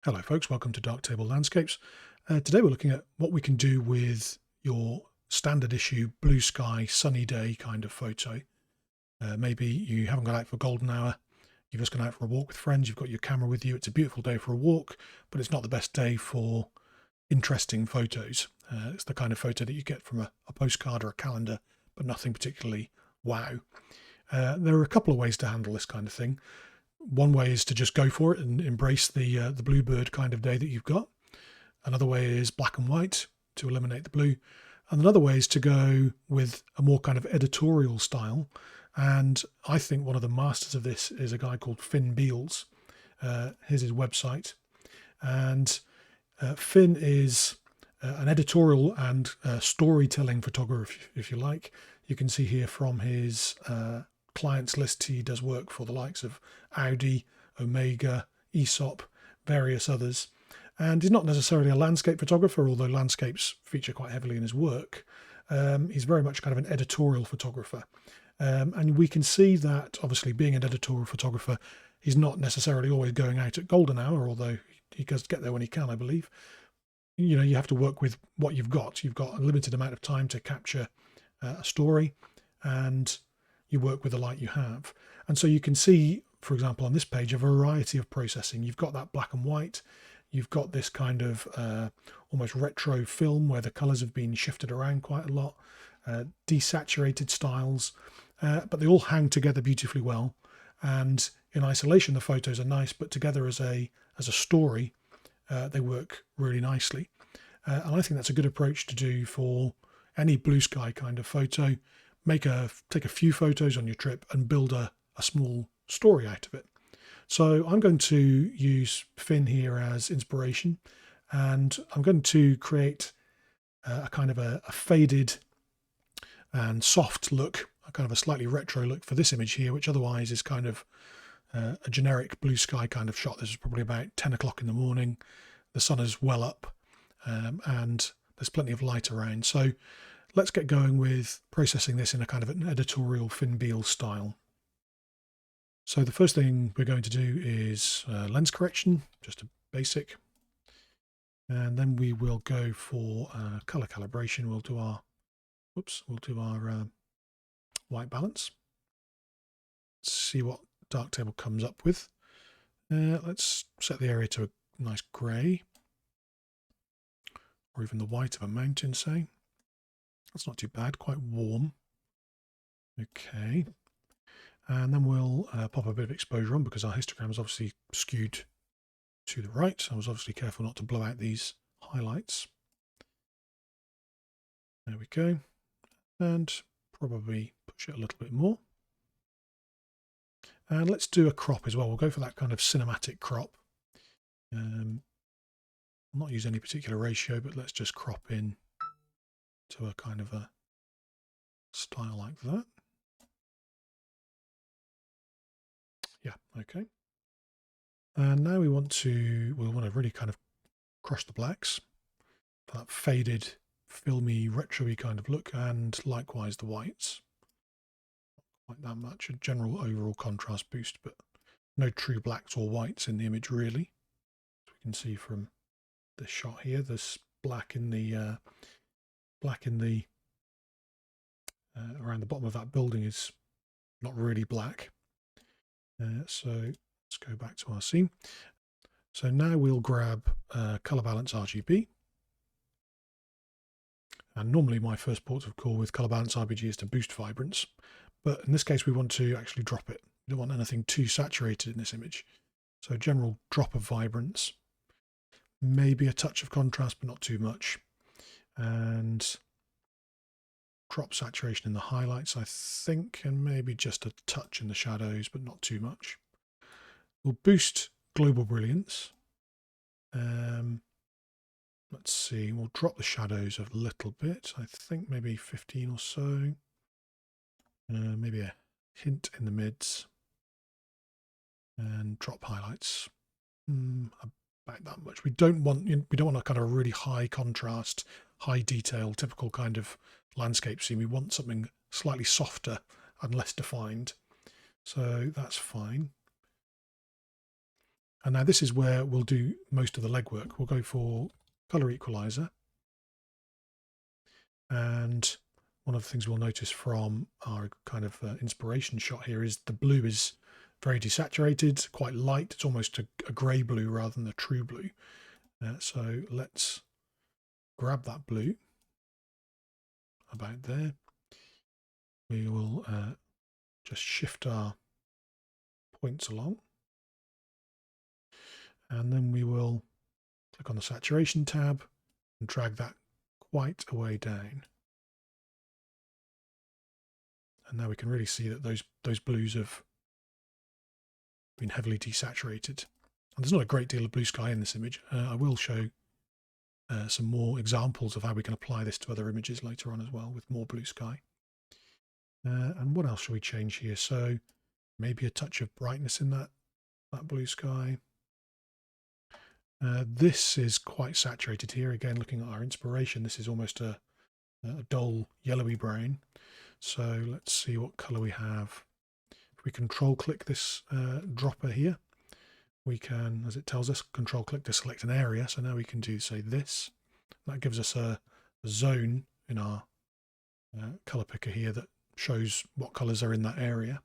Hello folks, welcome to Darktable Landscapes. Today we're looking at what we can do with your standard issue blue sky sunny day kind of photo. Maybe you haven't gone out for a golden hour, you've just gone out for a walk with friends, you've got your camera with you, it's a beautiful day for a walk, but it's not the best day for interesting photos. It's the kind of photo that you get from a postcard or a calendar, but nothing particularly wow. There are a couple of ways to handle this kind of thing. One way is to just go for it and embrace the bluebird kind of day that you've got. Another way is black and white to eliminate the blue. And another way is to go with a more kind of editorial style. And I think one of the masters of this is a guy called Finn Beales. Here's his website. And Finn is an editorial and storytelling photographer, if you like. You can see here from his clients list, he does work for the likes of Audi, Omega, Aesop, various others. And he's not necessarily a landscape photographer, although landscapes feature quite heavily in his work. He's very much kind of an editorial photographer. And we can see that, obviously, being an editorial photographer, he's not necessarily always going out at golden hour, although he does get there when he can, I believe. You know, you have to work with what you've got. You've got a limited amount of time to capture a story, and you work with the light you have. And so you can see, for example, on this page, a variety of processing. You've got that black and white, you've got this kind of almost retro film where the colors have been shifted around quite a lot, desaturated styles, but they all hang together beautifully well. And in isolation, the photos are nice, but together as a story, they work really nicely. And I think that's a good approach to do for any blue sky kind of photo. Take a few photos on your trip and build a small story out of it. So I'm going to use Finn here as inspiration, and I'm going to create a kind of a faded and soft look, a kind of a slightly retro look for this image here, which otherwise is kind of a generic blue sky kind of shot. This is probably about 10 o'clock in the morning. The sun is well up, and there's plenty of light around. So let's get going with processing this in a kind of an editorial Finn Beales style. So the first thing we're going to do is lens correction, just a basic. And then we will go for color calibration. We'll do our white balance. Let's see what Darktable comes up with. Let's set the area to a nice grey, or even the white of a mountain, say. That's not too bad, quite warm. Okay. And then we'll pop a bit of exposure on because our histogram is obviously skewed to the right. I was obviously careful not to blow out these highlights. There we go. And probably push it a little bit more. And let's do a crop as well. We'll go for that kind of cinematic crop. I'll not use any particular ratio, but let's just crop in to a kind of a style like that. Yeah, okay. And now we'll want to really kind of crush the blacks for that faded, filmy, retro-y kind of look, and likewise the whites. Not quite that much, a general overall contrast boost, but no true blacks or whites in the image really. As we can see from this shot here, this black in the around the bottom of that building is not really black. So let's go back to our scene. So now we'll grab color balance RGB. And normally my first port of call with color balance RGB is to boost vibrance, but in this case we want to actually drop it. We don't want anything too saturated in this image. So general drop of vibrance, maybe a touch of contrast, but not too much. And drop saturation in the highlights, I think, and maybe just a touch in the shadows, but not too much. We'll boost global brilliance. Let's see, we'll drop the shadows a little bit. I think maybe 15 or so. Maybe a hint in the mids. And drop highlights about that much. We don't want a kind of really high contrast, high detail, typical kind of landscape scene. We want something slightly softer and less defined. So that's fine. And now this is where we'll do most of the legwork. We'll go for color equalizer. And one of the things we'll notice from our kind of inspiration shot here is the blue is very desaturated, quite light. It's almost a grey blue rather than a true blue. So let's grab that blue about there. We will just shift our points along. And then we will click on the saturation tab and drag that quite a way down. And now we can really see that those blues have been heavily desaturated. And there's not a great deal of blue sky in this image. I will show some more examples of how we can apply this to other images later on as well with more blue sky. And what else shall we change here? So maybe a touch of brightness in that blue sky. This is quite saturated here. Again, looking at our inspiration, this is almost a dull yellowy brown. So let's see what color we have. If we control click this dropper here, we can, as it tells us, control click to select an area. So now we can do, say, this. That gives us a zone in our color picker here that shows what colors are in that area.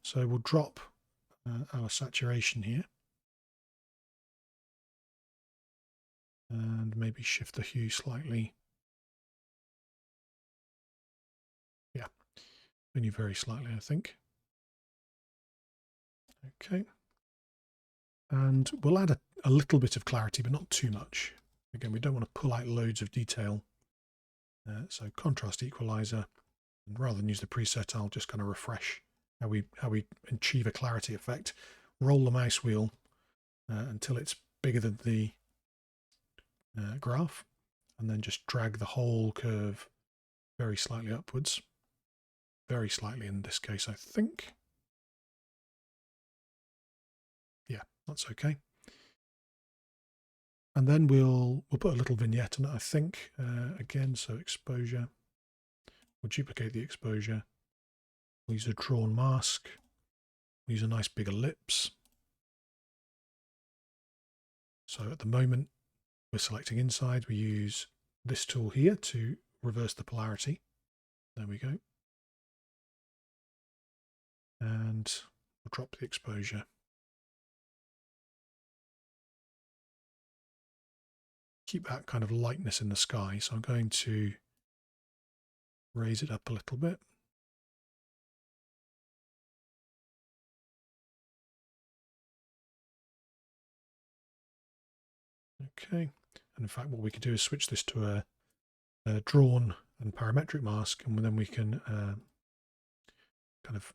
So we'll drop our saturation here. And maybe shift the hue slightly. Yeah, only very slightly, I think. Okay. And we'll add a little bit of clarity, but not too much. Again, we don't want to pull out loads of detail. So contrast equalizer, and rather than use the preset, I'll just kind of refresh how we achieve a clarity effect. Roll the mouse wheel until it's bigger than the graph, and then just drag the whole curve very slightly upwards. Very slightly in this case, I think. Yeah, that's okay. And then we'll put a little vignette on it, I think. Again, so exposure. We'll duplicate the exposure. We'll use a drawn mask. We'll use a nice big ellipse. So at the moment, we're selecting inside. We use this tool here to reverse the polarity. There we go. And we'll drop the exposure. Keep that kind of lightness in the sky. So I'm going to raise it up a little bit. Okay. And in fact, what we could do is switch this to a drawn and parametric mask, and then we can kind of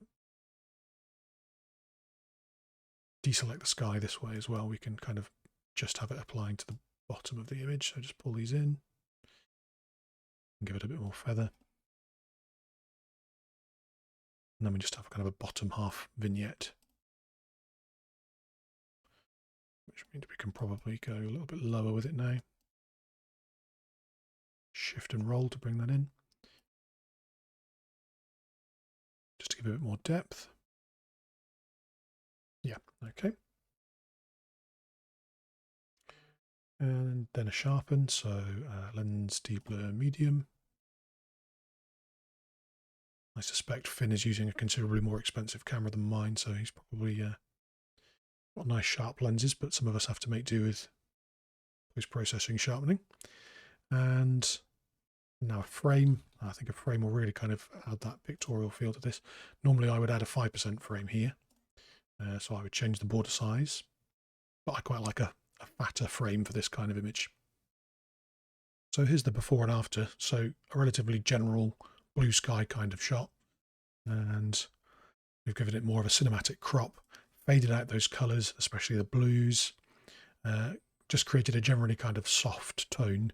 deselect the sky this way as well. We can kind of just have it applying to the bottom of the image. So just pull these in and give it a bit more feather. And then we just have kind of a bottom half vignette, which means we can probably go a little bit lower with it now. Shift and roll to bring that in, just to give it a bit more depth. Yeah, okay. And then a sharpen, so lens deblur medium. I suspect Finn is using a considerably more expensive camera than mine, so he's probably got nice sharp lenses, but some of us have to make do with post-processing sharpening. And now a frame. I think a frame will really kind of add that pictorial feel to this. Normally I would add a 5% frame here, so I would change the border size, but I quite like a fatter frame for this kind of image. So here's the before and after. So a relatively general blue sky kind of shot, and we've given it more of a cinematic crop, faded out those colors, especially the blues, just created a generally kind of soft tone,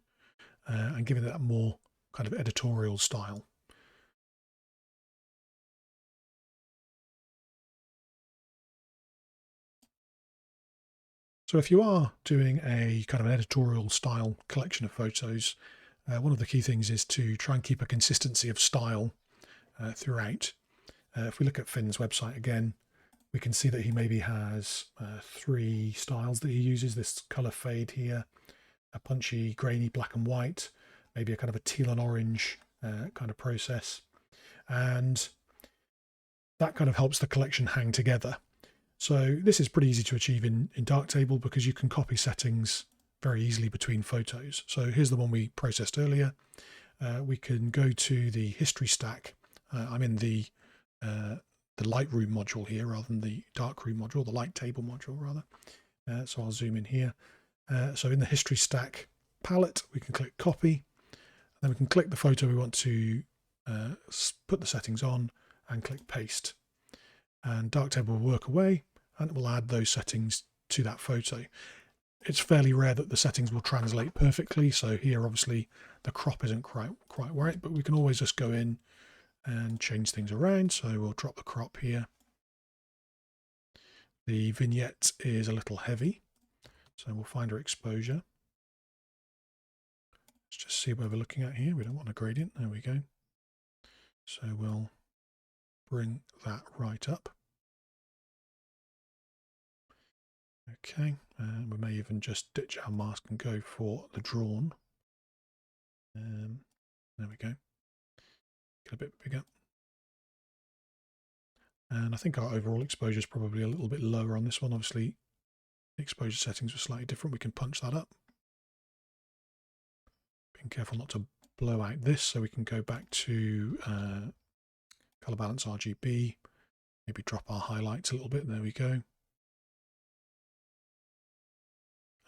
and given it that more kind of editorial style. So if you are doing a kind of an editorial style collection of photos, one of the key things is to try and keep a consistency of style throughout. If we look at Finn's website again, We can see that he maybe has 3 styles that he uses. This color fade here, a punchy, grainy black and white, maybe a kind of a teal and orange kind of process. And that kind of helps the collection hang together. So this is pretty easy to achieve in Darktable because you can copy settings very easily between photos. So here's the one we processed earlier. We can go to the history stack. I'm in the Lightroom module here rather than the Darkroom module, the light table module rather. So I'll zoom in here. So in the history stack palette, we can click copy. Then we can click the photo we want to put the settings on and click paste. And Darktable will work away and it will add those settings to that photo. It's fairly rare that the settings will translate perfectly. So here, obviously, the crop isn't quite right, but we can always just go in and change things around. So we'll drop the crop here. The vignette is a little heavy, so we'll find our exposure. Let's just see what we're looking at here. We don't want a gradient. There we go. So we'll bring that right up. Okay, and we may even just ditch our mask and go for the drawn. There we go. Get a bit bigger. And I think our overall exposure is probably a little bit lower on this one. Obviously, the exposure settings were slightly different. We can punch that up. Being careful not to blow out this, so we can go back to color balance RGB. Maybe drop our highlights a little bit. There we go.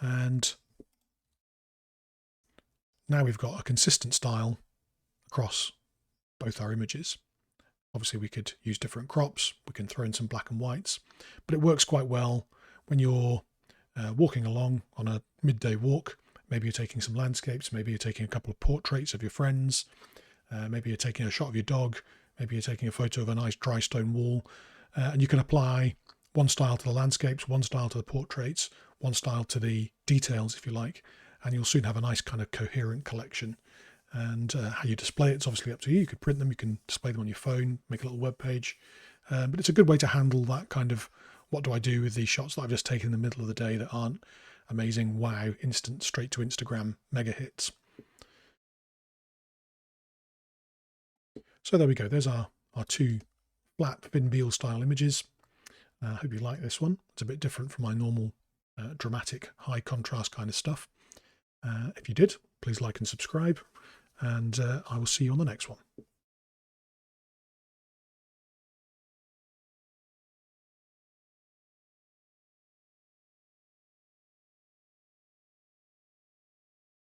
And now we've got a consistent style across both our images. Obviously we could use different crops, we can throw in some black and whites, but it works quite well when you're walking along on a midday walk. Maybe you're taking some landscapes, maybe you're taking a couple of portraits of your friends, maybe you're taking a shot of your dog, maybe you're taking a photo of a nice dry stone wall, and you can apply one style to the landscapes, one style to the portraits, one style to the details, if you like, and you'll soon have a nice kind of coherent collection. And how you display it's obviously up to you. You could print them, you can display them on your phone, make a little web page, but it's a good way to handle that kind of, what do I do with these shots that I've just taken in the middle of the day that aren't amazing, wow, instant, straight to Instagram mega hits. So there we go, there's our 2 flat Finn Beales style images. I hope you like this one. It's a bit different from my normal dramatic, high contrast kind of stuff. If you did, please like and subscribe, and I will see you on the next one.